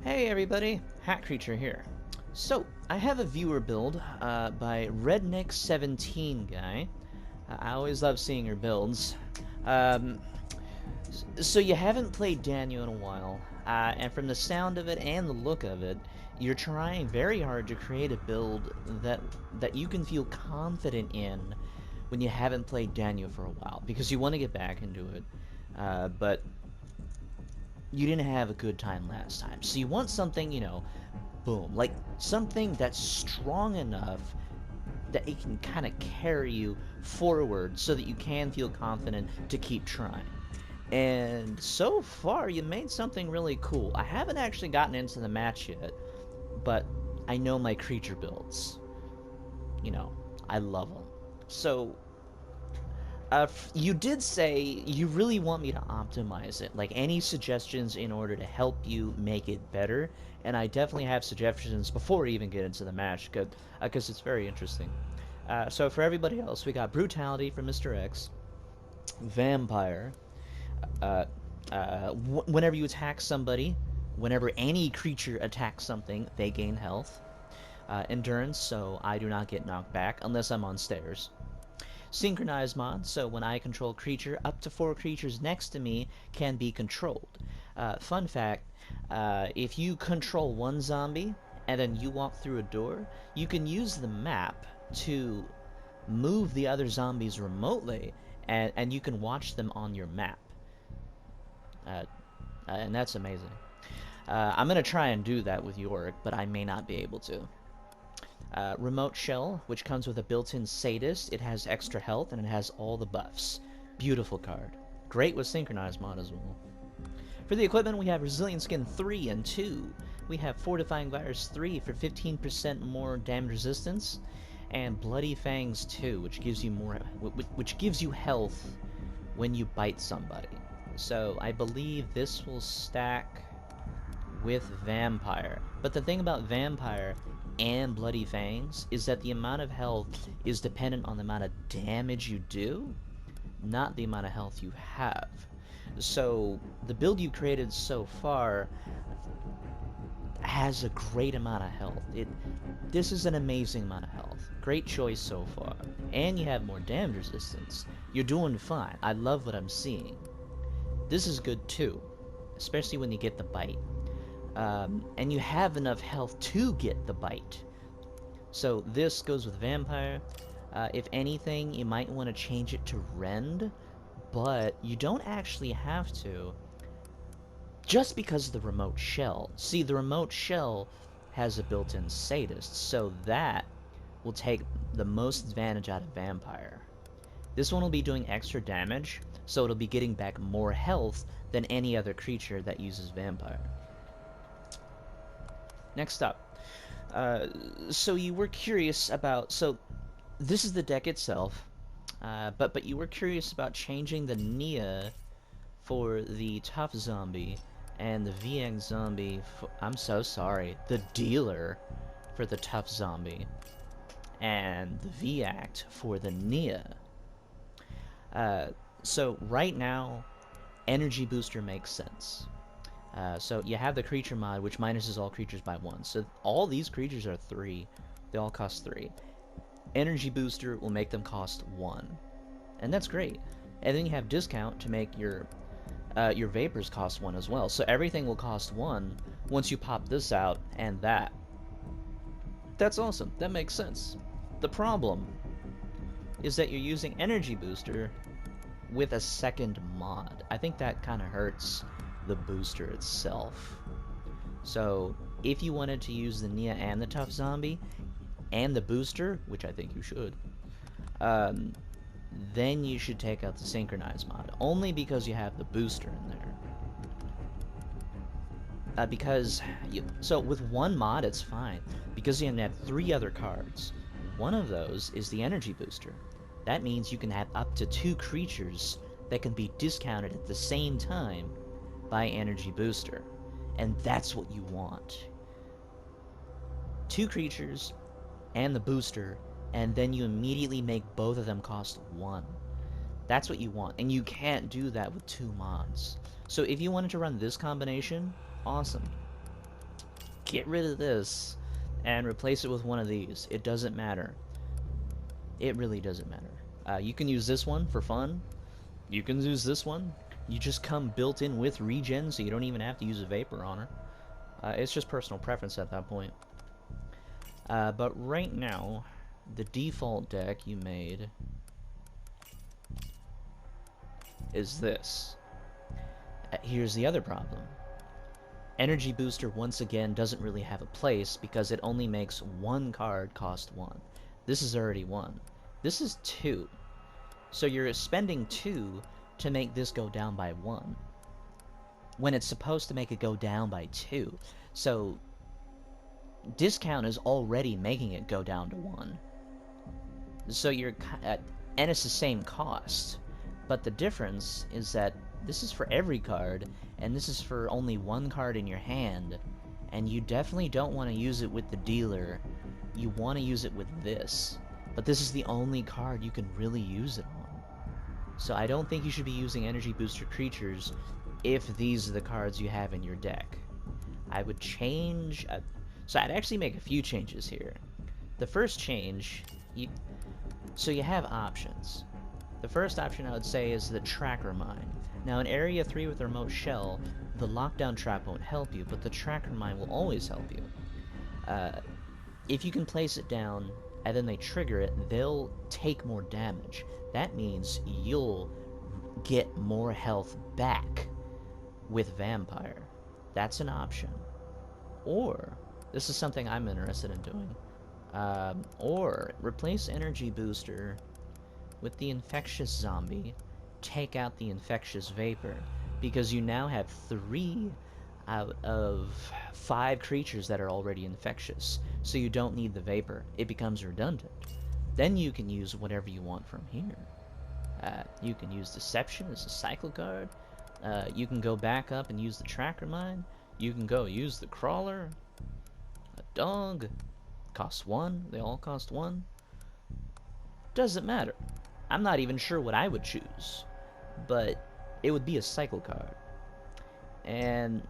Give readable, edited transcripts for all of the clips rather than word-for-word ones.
Hey everybody, Hat Creature here. So, I have a viewer build by Redneck17 guy. I always love seeing your builds. Um, so you haven't played Daniel in a while, and from the sound of it and the look of it, you're trying very hard to create a build that you can feel confident in when you haven't played Daniel for a while, because you want to get back into it, but you didn't have a good time last time. So you want something, boom, like something that's strong enough that it can kind of carry you forward so that you can feel confident to keep trying. And so far, you made something really cool. I haven't actually gotten into the match yet, but I know my creature builds. You know, I love them. So you did say you really want me to optimize it. Like, any suggestions in order to help you make it better? And I definitely have suggestions before we even get into the match, because it's very interesting. So for everybody else, we got Brutality from Mr. X, Vampire. Uh, Whenever you attack somebody, whenever any creature attacks something, they gain health. Endurance, so I do not get knocked back unless I'm on stairs. Synchronized mod, so when I control a creature, up to 4 creatures next to me can be controlled. Fun fact, if you control one zombie and then you walk through a door, you can use the map to move the other zombies remotely, and you can watch them on your map. Uh, and that's amazing. I'm going to try and do that with Yorick, but I may not be able to. Remote Shell, which comes with a built-in Sadist. It has extra health, and it has all the buffs. Beautiful card. Great with Synchronized mod as well. For the equipment, we have Resilient Skin 3 and 2. We have Fortifying Virus 3 for 15% more damage resistance, and Bloody Fangs 2, which gives you health when you bite somebody. So I believe this will stack with Vampire. But the thing about Vampire and Bloody Fangs is that the amount of health is dependent on the amount of damage you do, not the amount of health you have. So the build you created so far has a great amount of health. This is an amazing amount of health. Great choice so far. And you have more damage resistance. You're doing fine. I love what I'm seeing. This is good too, especially when you get the bite. And you have enough health to get the bite. So this goes with Vampire. If anything, you might want to change it to Rend, but you don't actually have to, just because of the Remote Shell. See, the Remote Shell has a built-in Sadist, so that will take the most advantage out of Vampire. This one will be doing extra damage, so it'll be getting back more health than any other creature that uses Vampire. Next up, so you were curious about, so this is the deck itself, but you were curious about changing the Nia for the Tough Zombie, and the VX Zombie for, I'm so sorry, the Dealer for the Tough Zombie, and the V-Act for the Nia. So right now, Energy Booster makes sense. So you have the creature mod, which minuses all creatures by 1. So all these creatures are 3. They all cost 3. Energy Booster will make them cost 1. And that's great. And then you have discount to make your vapors cost 1 as well. So everything will cost 1 once you pop this out and that. That's awesome. That makes sense. The problem is that you're using Energy Booster with a second mod. I think that kind of hurts the booster itself. So if you wanted to use the Nia and the Tough Zombie and the booster, which I think you should, then you should take out the Synchronized mod, only because you have the booster in there. So with one mod it's fine, because you have 3 other cards. One of those is the Energy Booster. That means you can have up to 2 creatures that can be discounted at the same time by Energy Booster. And that's what you want. 2 creatures and the booster, and then you immediately make both of them cost 1. That's what you want, and you can't do that with 2 mods. So if you wanted to run this combination, awesome. get rid of this and replace it with one of these. It doesn't matter. It really doesn't matter. You can use this one for fun. You can use this one. You just come built in with regen, so you don't even have to use a Vapor on her. It's just personal preference at that point. But right now, the default deck you made is this. Here's the other problem. Energy Booster, once again, doesn't really have a place because it only makes one card cost 1. This is already 1. This is 2. So you're spending 2 to make this go down by 1, when it's supposed to make it go down by 2. So discount is already making it go down to 1. So you're... and it's the same cost. But the difference is that this is for every card, and this is for only one card in your hand, and you definitely don't want to use it with the dealer. You want to use it with this. But this is the only card you can really use it on. So I don't think you should be using Energy Booster creatures if these are the cards you have in your deck. I would change... so I'd actually make a few changes here. The first change... so you have options. The first option I would say is the Tracker Mine. Now in Area 3 with the Remote Shell, the Lockdown Trap won't help you, but the Tracker Mine will always help you. If you can place it down, and then they trigger it, they'll take more damage. That means you'll get more health back with Vampire. That's an option. Or, this is something I'm interested in doing, or replace Energy Booster with the Infectious Zombie, take out the Infectious Vapor, because you now have 3 out of 5 creatures that are already infectious, so you don't need the Vapor. It becomes redundant. Then you can use whatever you want from here. You can use Deception as a cycle card. You can go back up and use the Tracker Mine. You can go use the Crawler. A Dog. Costs 1. They all cost 1. Doesn't matter. I'm not even sure what I would choose, but it would be a cycle card. And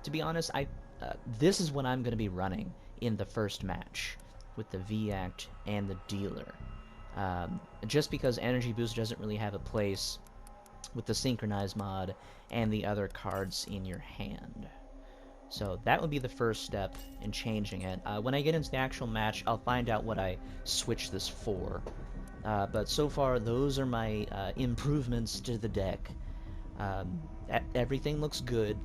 to be honest, this is what I'm going to be running in the first match with the V-Act and the Dealer. Just because Energy Boost doesn't really have a place with the Synchronize mod and the other cards in your hand. So that would be the first step in changing it. When I get into the actual match, I'll find out what I switch this for. But so far, those are my improvements to the deck. Everything looks good.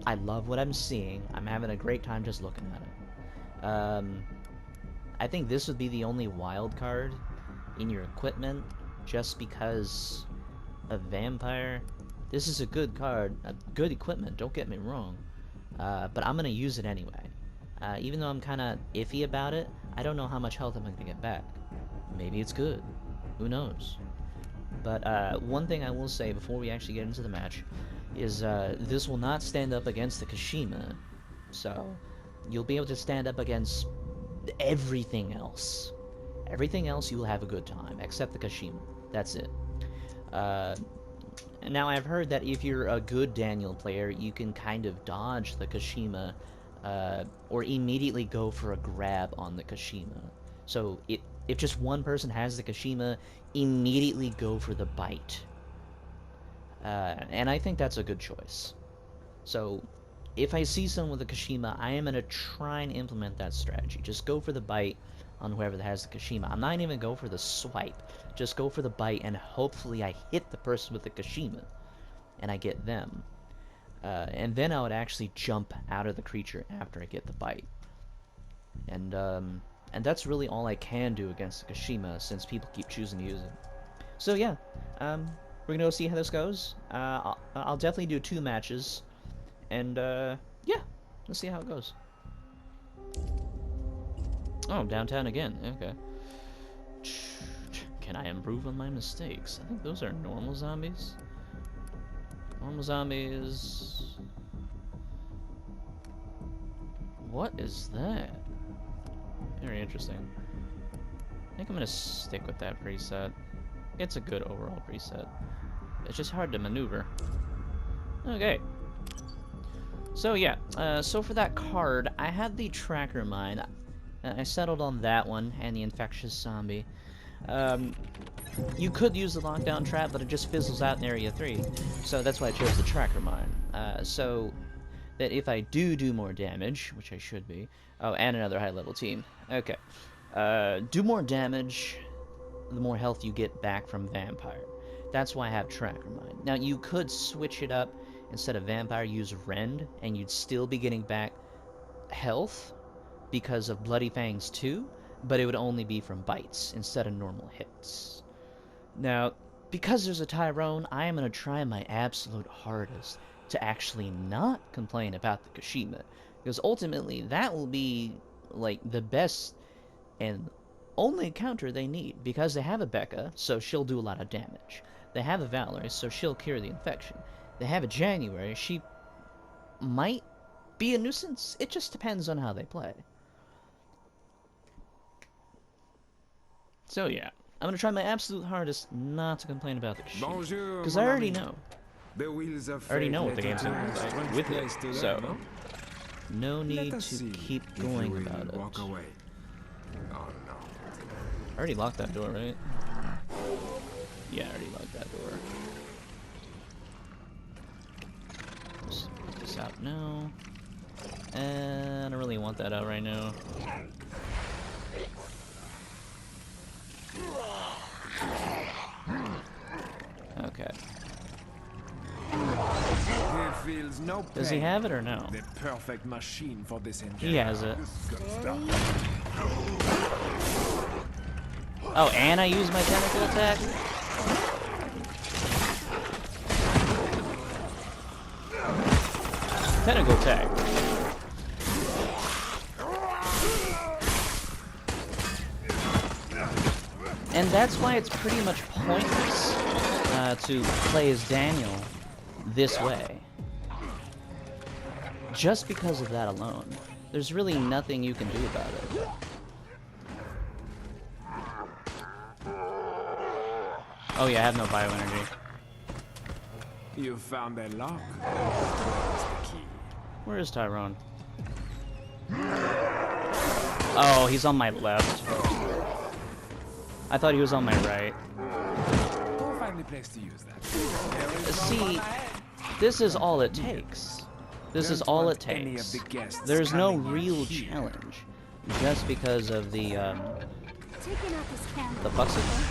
I love what I'm seeing. I'm having a great time just looking at it. I think this would be the only wild card in your equipment, just because of Vampire. This is a good card, a good equipment, don't get me wrong. But I'm going to use it anyway. Even though I'm kind of iffy about it, I don't know how much health I'm going to get back. Maybe it's good. Who knows? But one thing I will say before we actually get into the match is this will not stand up against the Kashima. So you'll be able to stand up against everything else. Everything else you will have a good time, except the Kashima. That's it. Now I've heard that if you're a good Daniel player, you can kind of dodge the Kashima or immediately go for a grab on the Kashima. So if just one person has the Kashima, immediately go for the bite. And I think that's a good choice. So if I see someone with a Kashima, I am going to try and implement that strategy. Just go for the bite on whoever that has the Kashima. I'm not even go for the swipe. Just go for the bite, and hopefully I hit the person with the Kashima, and I get them. And then I would actually jump out of the creature after I get the bite. And that's really all I can do against the Kashima, since people keep choosing to use it. So yeah, we're gonna go see how this goes. I'll definitely do 2 matches, and yeah, let's see how it goes. Oh, downtown again. Okay. Can I improve on my mistakes? I think those are normal zombies. Normal zombies. What is that? Very interesting. I think I'm gonna stick with that preset. It's a good overall preset. It's just hard to maneuver. Okay. So yeah, so for that card, I had the Tracker Mine. I settled on that one, and the Infectious Zombie. You could use the Lockdown Trap, but it just fizzles out in Area 3. So that's why I chose the Tracker Mine. So that if I do more damage, which I should be... Oh, and another high-level team. Okay. Do more damage, the more health you get back from Vampire. That's why I have Tracker Mine. Now, you could switch it up. Instead of Vampire, use Rend, and you'd still be getting back health because of Bloody Fangs 2, but it would only be from bites instead of normal hits. Now, because there's a Tyrone, I am going to try my absolute hardest to actually not complain about the Kashima, because ultimately that will be like the best and only counter they need, because they have a Becca, so she'll do a lot of damage. They have a Valor, so she'll cure the infection. They have a January, she might be a nuisance. It just depends on how they play. So yeah, I'm gonna try my absolute hardest not to complain about the Kashima, because I already know. I already know what the game's gonna be like with it, so no need to keep going about it. I already locked that door, right? Yeah, I already locked that door. Just put this out now. And I don't really want that out right now. Okay. Feels no pain. Does he have it or no? The perfect machine for this engine. He has it. Oh, and I use my tentacle attack? Tentacle attack. And that's why it's pretty much pointless to play as Daniel this way. Just because of that alone. There's really nothing you can do about it. Oh yeah, I have no bioenergy. You found that lock. Where is Tyrone? Oh, he's on my left. I thought he was on my right. Go find the place to use that. See, this is all it takes. This is all it takes. There's no real challenge. Just because of the fuck's it called?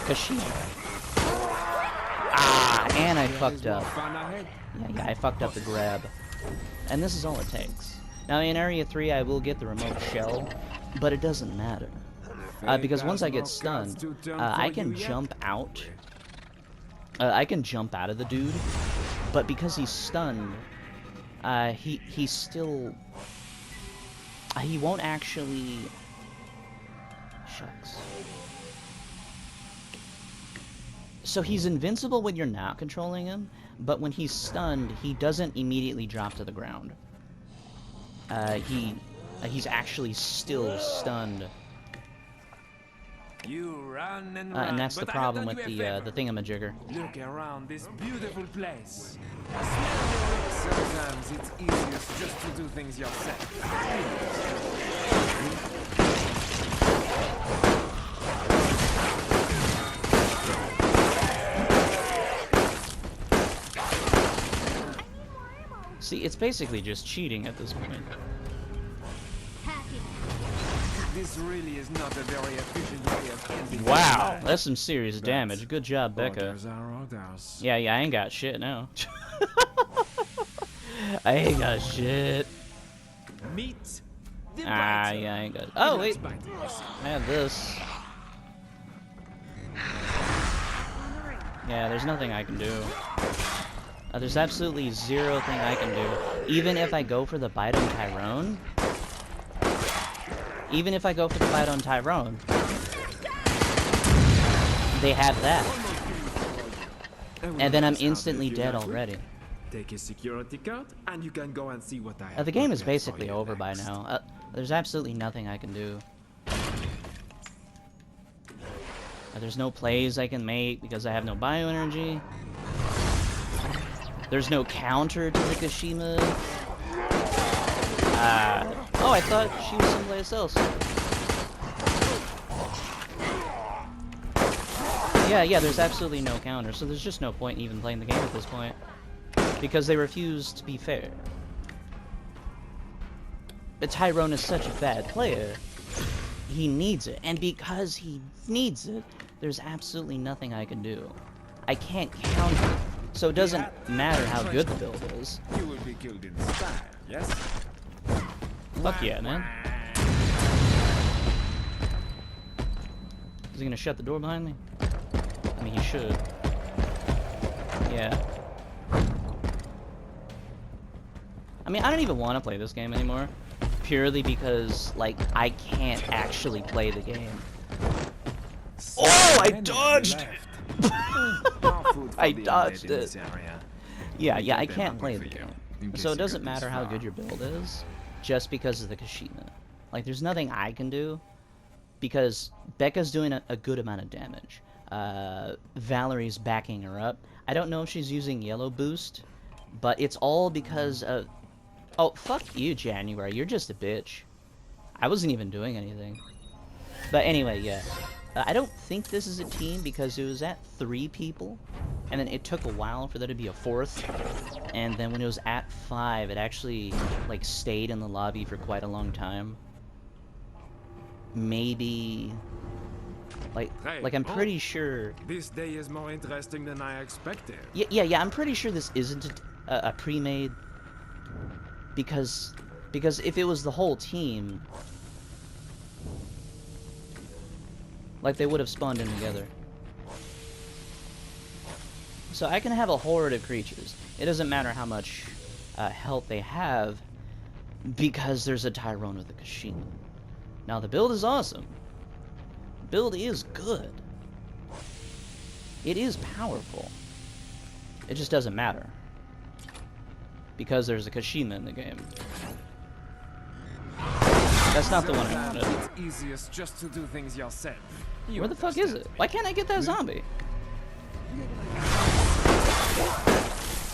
Kashima. Ah, and I fucked up. Yeah, I fucked up the grab. And this is all it takes. Now in Area 3 I will get the remote shell, but it doesn't matter. Because once I get stunned, I can jump out. I can jump out of the dude, but because he's stunned, he's still... he won't actually... Shucks. So he's invincible when you're not controlling him, but when he's stunned, he doesn't immediately drop to the ground. He's actually still stunned. You run and and that's the problem with the thingamajigger. Look around this beautiful place. Sometimes it's easiest just to do things yourself. See, it's basically just cheating at this point. This really is not a very efficient way of ending. Wow, that's some serious damage. Good job, Becca. Orders. Yeah, I ain't got shit now. I ain't got shit. Meet the Yeah, I ain't got. Oh wait, I have this. Yeah, there's nothing I can do. There's absolutely zero thing I can do. Even if I go for the bite on Tyrone. Even if I go for the bite on Tyrone. They have that. And then I'm instantly dead already. Take a security card and you can go and see what I have. The game is basically over by now. There's absolutely nothing I can do. There's no plays I can make because I have no bioenergy. There's no counter to the Kashima. Oh, I thought she was someplace else. Yeah, there's absolutely no counter, so there's just no point in even playing the game at this point. Because they refuse to be fair. But Tyrone is such a bad player. He needs it, and because he needs it, there's absolutely nothing I can do. I can't counter it, so it doesn't matter how good the build is. You will be killed in style, yes? Fuck yeah, man. Is he gonna shut the door behind me? I mean, he should. Yeah. I mean, I don't even want to play this game anymore. Purely because, like, I can't actually play the game. Oh, I dodged! I dodged it. Yeah, I can't play the game. So it doesn't matter how good your build is, just because of the Kashima. Like, there's nothing I can do, because Becca's doing a good amount of damage. Valerie's backing her up. I don't know if she's using yellow boost, but it's all because of... Oh, fuck you, January. You're just a bitch. I wasn't even doing anything. But anyway, yeah. I don't think this is a team because it was at 3 people, and then it took a while for there to be a 4th, and then when it was at 5, it actually, like, stayed in the lobby for quite a long time. Maybe... Like I'm pretty sure... This day is more interesting than I expected. Yeah, I'm pretty sure this isn't a pre-made... Because if it was the whole team, like, they would have spawned in together. So I can have a horde of creatures. It doesn't matter how much health they have, because there's a Tyrone with a Kashima. Now the build is awesome. Build is good. It is powerful. It just doesn't matter. Because there's a Kashima in the game. That's not the one I wanted. It's easiest just to do things yourself. Where the fuck is it? Why can't I get that zombie?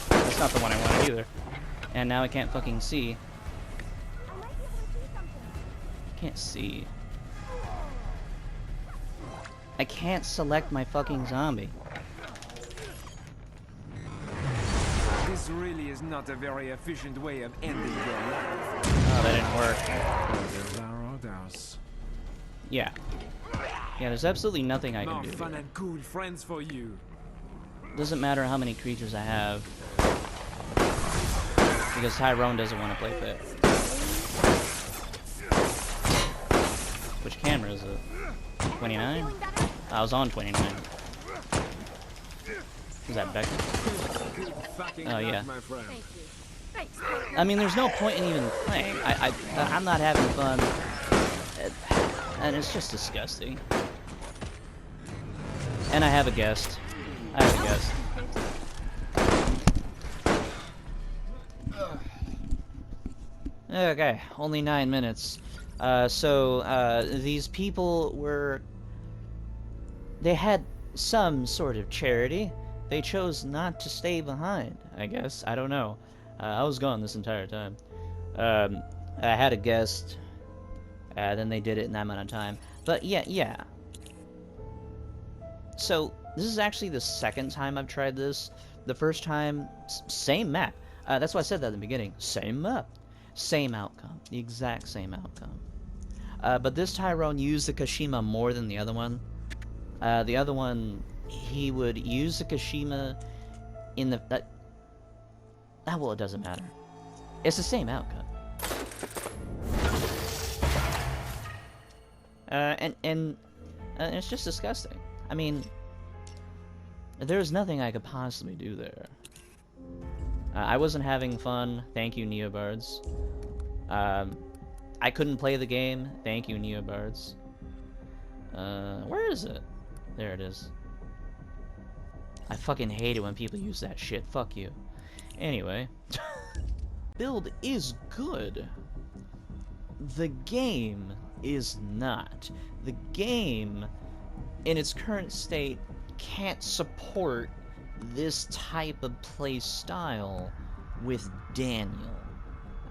That's not the one I wanted either. And now I can't fucking see. Can't see. I can't select my fucking zombie. This really is not a very efficient way of ending your life. Oh, that didn't work. Yeah. Yeah, there's absolutely nothing I can More do. fun and cool friends for you. Doesn't matter how many creatures I have. Because Tyrone doesn't want to play fair. Which camera is it? 29? I was on 29. Is that Becca? Oh, yeah. I mean, there's no point in even playing. I'm not having fun. And it's just disgusting. And I have a guest. Okay, only 9 minutes. So these people were... They had some sort of charity. They chose not to stay behind, I guess. I don't know. I was gone this entire time. I had a guest. Then they did it in that amount of time. But yeah. So, this is actually the second time I've tried this. The first time, same map. That's why I said that in the beginning. Same map. Same outcome. The exact same outcome. But this Tyrone used the Kashima more than the other one. The other one, he would use the Kashima in the... well, it doesn't matter. It's the same outcome. And it's just disgusting. I mean, there's nothing I could possibly do there. I wasn't having fun. Thank you, Neobards. I couldn't play the game. Thank you, Neobards. Where is it? There it is. I fucking hate it when people use that shit. Fuck you. Anyway. Build is good. The game is not. The game, in its current state, can't support this type of play style with Daniel.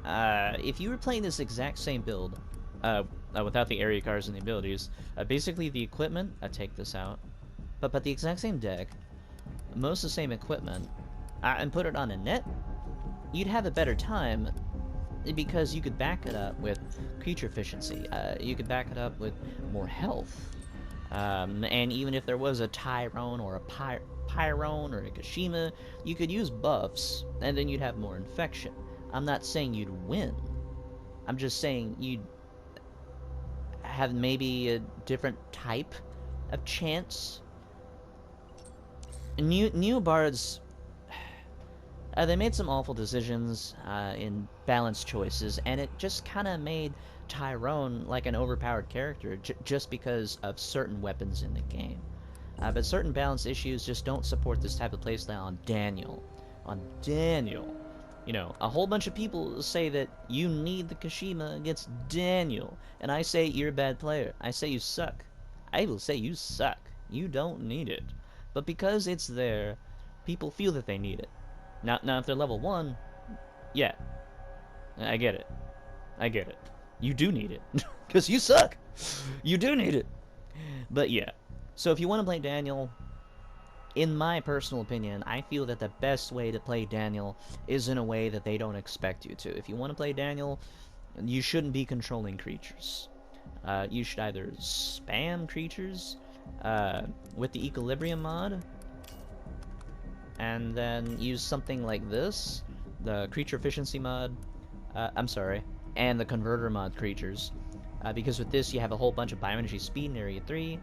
If you were playing this exact same build, without the area cards and the abilities, basically the equipment, I take this out, but the exact same deck, most of the same equipment, and put it on a net, you'd have a better time because you could back it up with creature efficiency. You could back it up with more health. And even if there was a Tyrone or a Pyrone or a Kashima, you could use buffs, and then you'd have more infection. I'm not saying you'd win. I'm just saying you'd have maybe a different type of chance. Neobards, they made some awful decisions in balanced choices, and it just kind of made Tyrone like an overpowered character just because of certain weapons in the game. But certain balance issues just don't support this type of playstyle on Daniel. On Daniel. You know, a whole bunch of people say that you need the Kashima against Daniel, and I say you're a bad player. I say you suck. I will say you suck. You don't need it. But because it's there, people feel that they need it. Now if they're level 1, yeah, I get it. I get it. You do need it. Because you suck. You do need it. But yeah. So if you want to play Daniel, in my personal opinion, I feel that the best way to play Daniel is in a way that they don't expect you to. If you want to play Daniel, you shouldn't be controlling creatures. You should either spam creatures with the Equilibrium mod, and then use something like this, the creature efficiency mod, and the converter mod creatures. Because with this you have a whole bunch of bioenergy speed in area 3,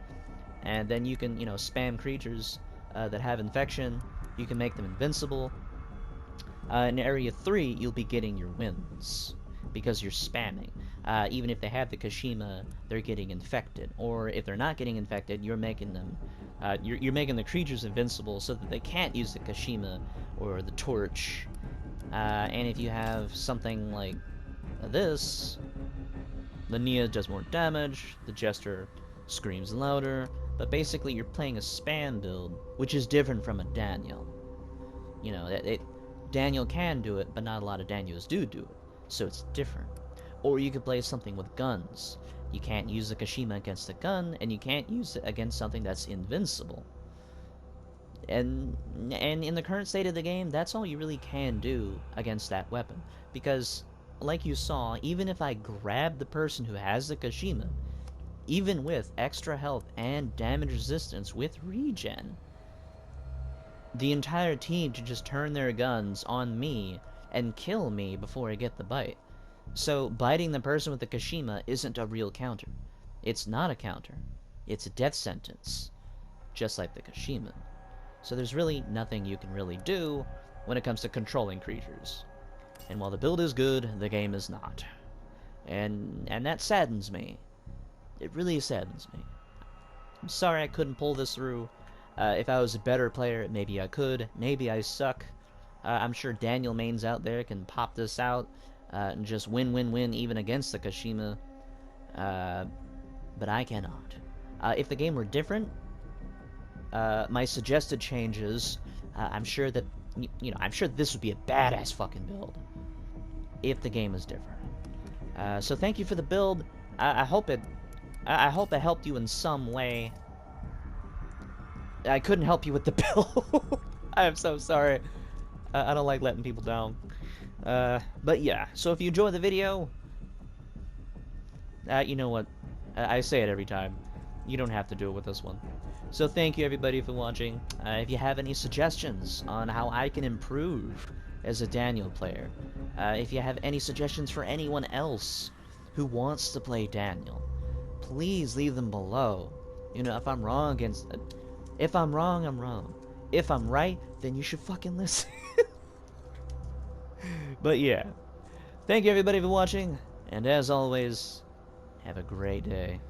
and then you can, spam creatures that have infection. You can make them invincible. In area 3 you'll be getting your wins because you're spamming. Even if they have the Kashima, they're getting infected, or if they're not getting infected, you're making them you're making the creatures invincible so that they can't use the Kashima or the torch. And if you have something like this, the Nia does more damage, the Jester screams louder, but basically you're playing a spam build, which is different from a Daniel. You know, Daniel can do it, but not a lot of Daniels do it, so it's different. Or you could play something with guns. You can't use the Kashima against a gun, and you can't use it against something that's invincible. And in the current state of the game, that's all you really can do against that weapon. Because, like you saw, even if I grab the person who has the Kashima, even with extra health and damage resistance with regen, the entire team to just turn their guns on me and kill me before I get the bite. So biting the person with the Kashima isn't a real counter. It's not a counter. It's a death sentence, just like the Kashima. So there's really nothing you can really do when it comes to controlling creatures. And while the build is good, the game is not. And that saddens me. It really saddens me. I'm sorry I couldn't pull this through. If I was a better player, maybe I could. Maybe I suck. I'm sure Daniel mains out there can pop this out and just win even against the Kashima. But I cannot. If the game were different, my suggested changes, I'm sure that, I'm sure this would be a badass fucking build if the game is different. So thank you for the build. I hope it helped you in some way. I couldn't help you with the build. I'm so sorry. I don't like letting people down. But yeah, so if you enjoy the video, you know what? I say it every time. You don't have to do it with this one. So thank you everybody for watching. If you have any suggestions on how I can improve as a Daniel player, if you have any suggestions for anyone else who wants to play Daniel, please leave them below. If I'm wrong if I'm wrong, I'm wrong. If I'm right, then you should fucking listen. But yeah, thank you everybody for watching, and as always, have a great day.